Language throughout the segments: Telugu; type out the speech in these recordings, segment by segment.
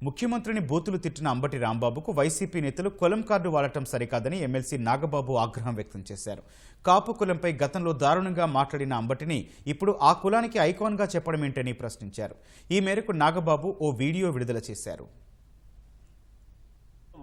ముఖ్యమంత్రిని బూతులు తిట్టిన అంబటి రాంబాబుకు వైసీపీ నేతలు కులం కార్డు వాడటం సరికాదని ఎమ్మెల్సీ నాగబాబు ఆగ్రహం వ్యక్తం చేశారు. కాపు కులంపై గతంలో దారుణంగా మాట్లాడిన అంబటిని ఇప్పుడు ఆ కులానికి ఐకాన్గా చెప్పడమేంటని ప్రశ్నించారు. ఈ మేరకు నాగబాబు ఓ వీడియో విడుదల చేశారు.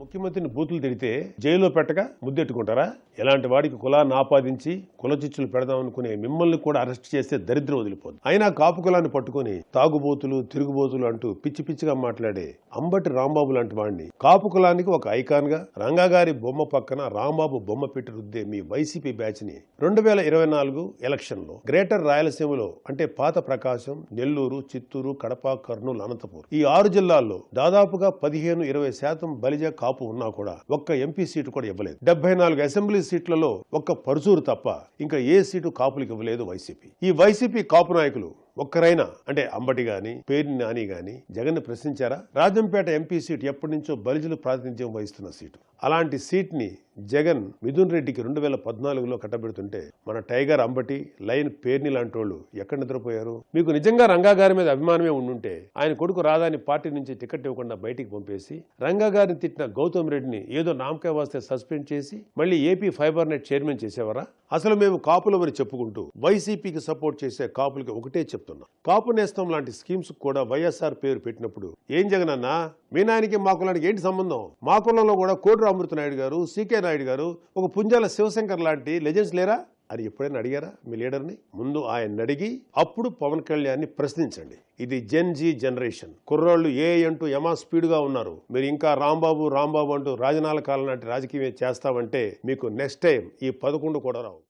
ముఖ్యమంత్రిని బూతులు తిడితే జైల్లో పెట్టక ముద్దెట్టుకుంటారా? ఎలాంటి వాడికి కులాన్ని ఆపాదించి కుల చిచ్చులు పెడదాం అనుకునే మిమ్మల్ని కూడా అరెస్ట్ చేస్తే దరిద్రం వదిలిపోదు. అయినా కాపు కులాన్ని పట్టుకుని తాగుబోతులు తిరుగుబోతులు అంటూ పిచ్చి పిచ్చిగా మాట్లాడే అంబటి రాంబాబు లాంటి వాడిని కాపు కులానికి ఒక ఐకాన్ గా రంగాగారి బొమ్మ పక్కన రాంబాబు బొమ్మ పెట్టి రుద్దే మీ వైసీపీ బ్యాచ్ ని 2024 ఎలక్షన్ లో గ్రేటర్ రాయలసీమలో అంటే పాత ప్రకాశం, నెల్లూరు, చిత్తూరు, కడప, కర్నూలు, అనంతపురం ఈ 6 జిల్లాల్లో దాదాపుగా 15-20% బలిజ కాపు ఉన్నా కూడా ఒక్క ఎంపీ సీటు కూడా ఇవ్వలేదు. 74 అసెంబ్లీ సీట్లలో ఒక్క పరుసూరు తప్ప ఇంకా ఏ సీటు కాపులకు ఇవ్వలేదు వైసీపీ. ఈ వైసీపీ కాపు నాయకులు ఒక్కరైనా అంటే అంబటి గాని పేర్ని నాని గాని జగన్ ప్రశ్నించారా? రాజంపేట ఎంపీ సీట్ ఎప్పటి నుంచో బలిజలు ప్రాతినిధ్యం వహిస్తున్న సీటు. అలాంటి సీట్ ని జగన్ మిథున్ రెడ్డికి 2014లో కట్టబెడుతుంటే మన టైగర్ అంబటి, లైన్ పేర్ని లాంటి వాళ్ళు ఎక్కడ నిద్రపోయారు? మీకు నిజంగా రంగా గారి మీద అభిమానమే ఉండుంటే ఆయన కొడుకు రాధాని పార్టీ నుంచి టికెట్ ఇవ్వకుండా బయటికి పంపేసి రంగా గారిని తిట్టిన గౌతమ్ రెడ్డిని ఏదో నామకే వాస్తే సస్పెండ్ చేసి మళ్ళీ ఏపీ ఫైబర్ నెట్ చైర్మన్ చేసేవారా? అసలు మేము కాపులమని చెప్పుకుంటూ వైసీపీకి సపోర్ట్ చేసే కాపులకి ఒకటే చెప్తున్నాం, కాపు నేస్తం లాంటి స్కీమ్స్ కూడా వైఎస్ఆర్ పేరు పెట్టినప్పుడు ఏం జగన్ అన్నా మీ నాయనకి మా కులానికి ఏంటి సంబంధం? మా కులంలో కూడా కోటి అమృత నాయుడు గారు, సికే నాయుడు గారు, ఒక పుంజాల శివశంకర్ లాంటి లెజెండ్స్ లేరా అని ఎప్పుడైనా అడిగారా మీ లీడర్ని? ముందు ఆయన అడిగి అప్పుడు పవన్ కళ్యాణ్ని ప్రశ్నించండి. ఇది జెన్-జీ జనరేషన్. కుర్రోళ్ళు ఏ అంటూ యమా స్పీడ్గా ఉన్నారు. మీరు ఇంకా రాంబాబు అంటూ రాజనాల కాలం నాటి రాజకీయం చేస్తామంటే మీకు నెక్స్ట్ టైం ఈ 11 కూడా రావు.